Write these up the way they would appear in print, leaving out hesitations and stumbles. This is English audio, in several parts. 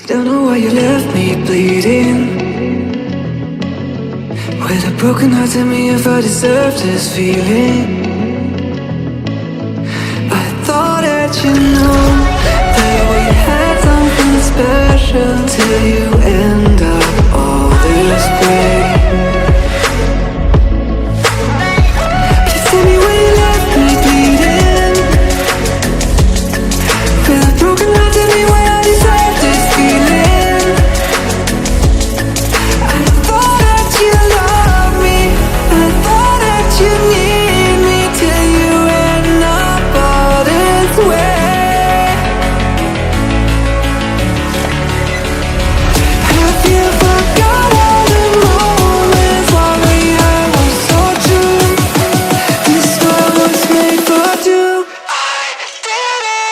Don't know why you left me bleeding, with a broken heart. Tell me if I deserve this feeling. I thought that you know that we had something special, till you end up all this way. Please tell me why you left me bleeding, with a broken heart. Tell me why I deserve this feeling. I thought that you loved me, I thought that you need me, till you end up all this way. Have you forgot all the moments while we had was so true? This world was made for two. I did it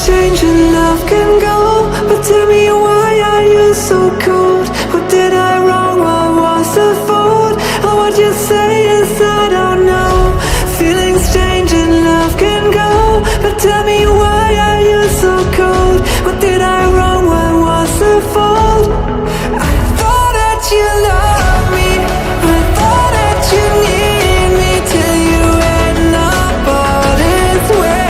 change and love can go, but tell me why are you so cold? What did I wrong? What was the fault? Or what you say is I don't know. Feelings change and love can go, but tell me why are you so cold? What did I wrong? What was the fault? I thought that you loved me, I thought that you need me, till you end up all this way.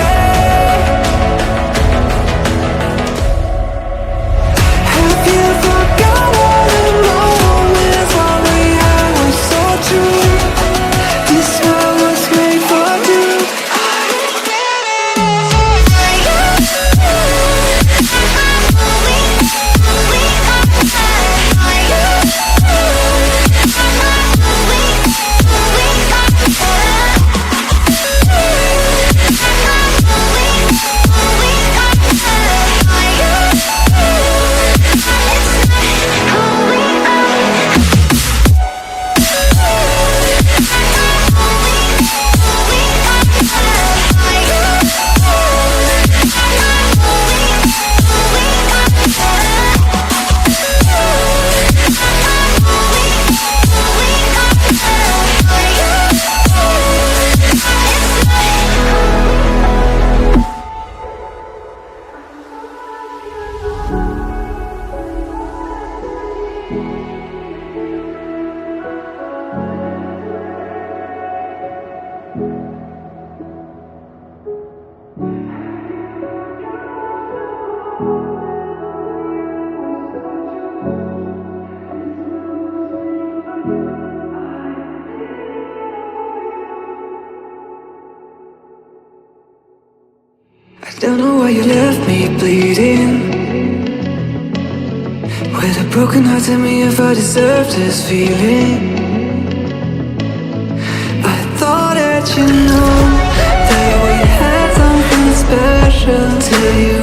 I don't know why you left me bleeding, with a broken heart. Tell me if I deserve this feeling. I thought that you know that we had something special, till you